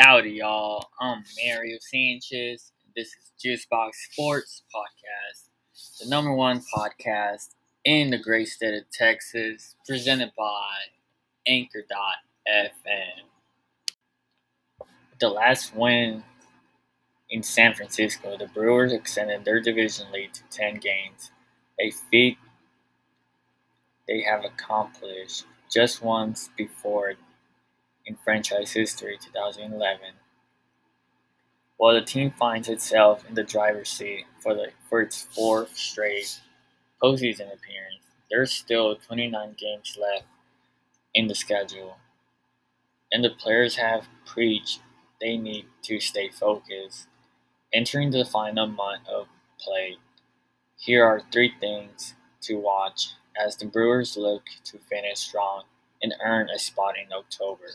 Howdy, y'all. I'm Mario Sanchez. This is Juicebox Sports Podcast, the number one podcast in the great state of Texas, presented by Anchor.fm. The last win in San Francisco, the Brewers extended their division lead to 10 games, a feat they have accomplished just once before in franchise history, 2011. While the team finds itself in the driver's seat for its fourth straight postseason appearance, there's still 29 games left in the schedule, and the players have preached they need to stay focused. Entering the final month of play, here are three things to watch as the Brewers look to finish strong and earn a spot in October.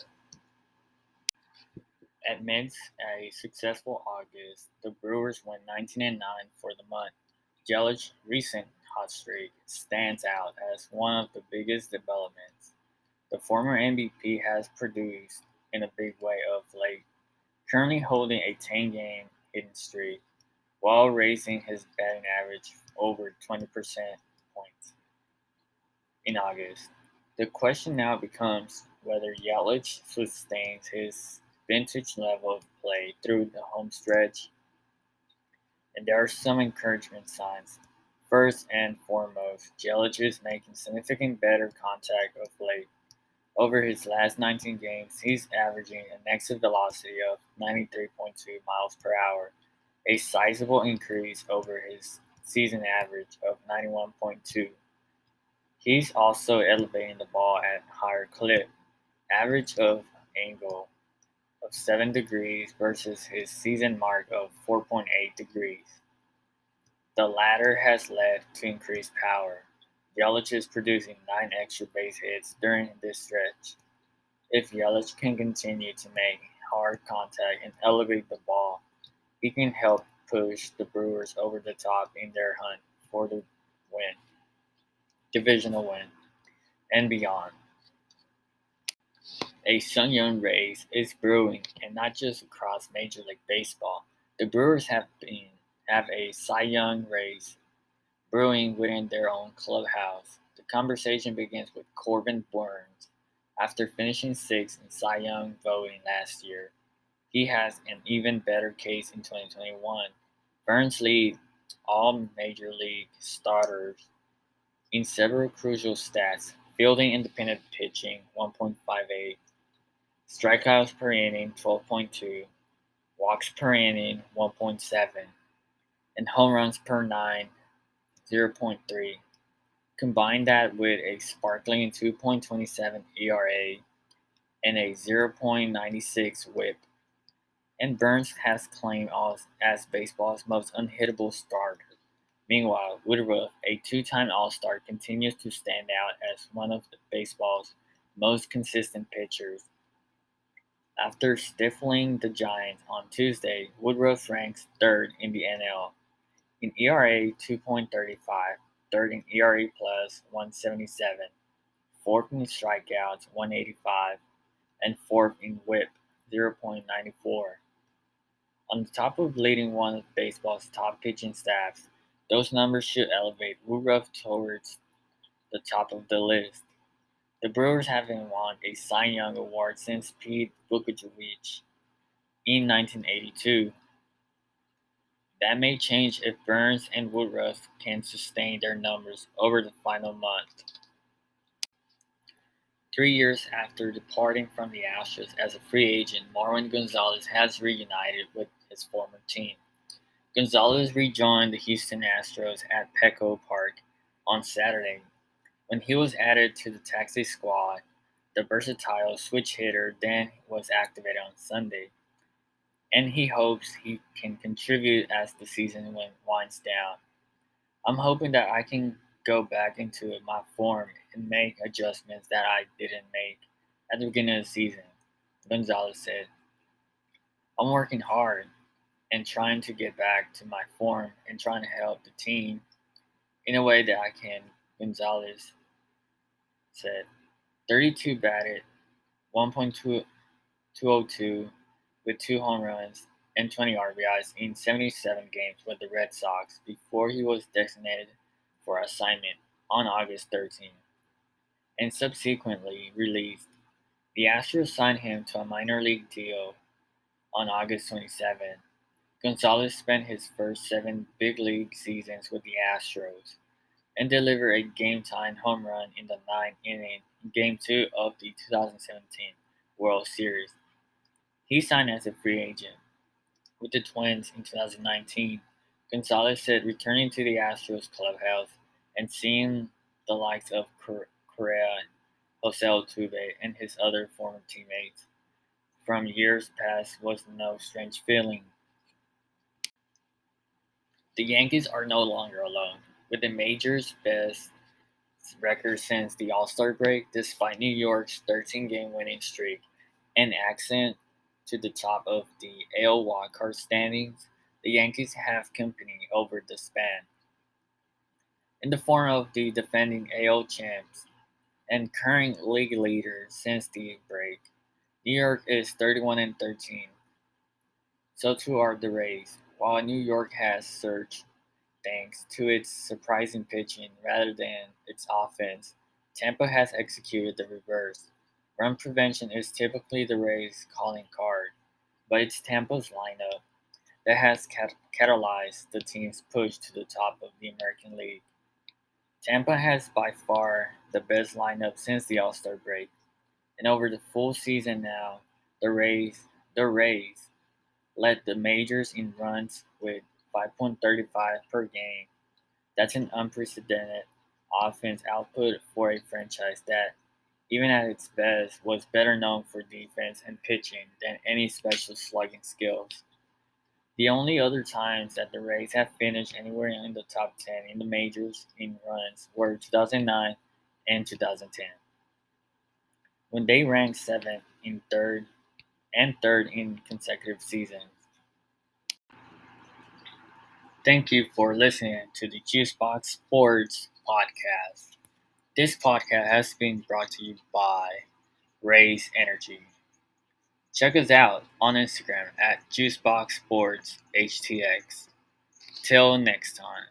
Amidst a successful August, the Brewers went 19-9 for the month. Yelich's recent hot streak stands out as one of the biggest developments the former MVP has produced in a big way of late, currently holding a 10-game hitting streak while raising his batting average over 20% points in August. The question now becomes whether Yelich sustains his vintage level of play through the home stretch, and there are some encouragement signs. First and foremost, Yelich is making significant better contact of late. Over his last 19 games, he's averaging an exit velocity of 93.2 miles per hour, a sizable increase over his season average of 91.2. He's also elevating the ball at a higher clip, average of angle of 7 degrees versus his season mark of 4.8 degrees. The latter has led to increased power. Yelich is producing 9 extra base hits during this stretch. If Yelich can continue to make hard contact and elevate the ball, he can help push the Brewers over the top in their hunt for the win, divisional win, and beyond. A Cy Young race is brewing, and not just across Major League Baseball. The Brewers have a Cy Young race brewing within their own clubhouse. The conversation begins with Corbin Burnes. After finishing sixth in Cy Young voting last year, he has an even better case in 2021. Burnes leads all Major League starters in several crucial stats: fielding independent pitching 1.58, strikeouts per inning 12.2, walks per inning 1.7, and home runs per 9 0.3. Combine that with a sparkling 2.27 ERA and a 0.96 whip, and Burnes has claimed as baseball's most unhittable starter. Meanwhile, Woodruff, a two-time All-Star, continues to stand out as one of baseball's most consistent pitchers. After stifling the Giants on Tuesday, Woodruff ranks third in the NL in ERA 2.35, third in ERA plus 177, fourth in strikeouts 185, and fourth in WHIP 0.94. On the top of leading one of baseball's top pitching staffs, those numbers should elevate Woodruff towards the top of the list. The Brewers haven't won a Cy Young award since Pete Buttigieg in 1982. That may change if Burnes and Woodruff can sustain their numbers over the final month. 3 years after departing from the Astros as a free agent, Marwin Gonzalez has reunited with his former team. Gonzalez rejoined the Houston Astros at Petco Park on Saturday. When he was added to the taxi squad, the versatile switch hitter then was activated on Sunday, and he hopes he can contribute as the season winds down. I'm hoping that I can go back into my form and make adjustments that I didn't make at the beginning of the season, Gonzalez said. I'm working hard and trying to get back to my form and trying to help the team in a way that I can, Gonzalez said. 32 batted, 1.202 with 2 home runs and 20 RBIs in 77 games with the Red Sox before he was designated for assignment on August 13 and subsequently released. The Astros signed him to a minor league deal on August 27. Gonzalez spent his first 7 big league seasons with the Astros and delivered a game-tying home run in the ninth inning in Game 2 of the 2017 World Series. He signed as a free agent with the Twins in 2019. Gonzalez said returning to the Astros clubhouse and seeing the likes of Correa, Jose Altuve, and his other former teammates from years past was no strange feeling. The Yankees are no longer alone, with the major's best record since the All-Star break, despite New York's 13-game winning streak and ascent to the top of the AL wildcard standings. The Yankees have company over the span, in the form of the defending AL champs and current league leaders since the break. New York is 31 and 13. So too are the Rays. While New York has surged thanks to its surprising pitching rather than its offense, Tampa has executed the reverse. Run prevention is typically the Rays' calling card, but it's Tampa's lineup that has catalyzed the team's push to the top of the American League. Tampa has by far the best lineup since the All-Star break, and over the full season now, the Rays led the majors in runs with 5.35 per game. That's an unprecedented offense output for a franchise that, even at its best, was better known for defense and pitching than any special slugging skills. The only other times that the Rays have finished anywhere in the top 10 in the majors in runs were 2009 and 2010, when they ranked 7th in third in consecutive seasons. Thank you for listening to the Juicebox Sports Podcast. This podcast has been brought to you by Raise Energy. Check us out on Instagram at JuiceboxSportsHTX. Till next time.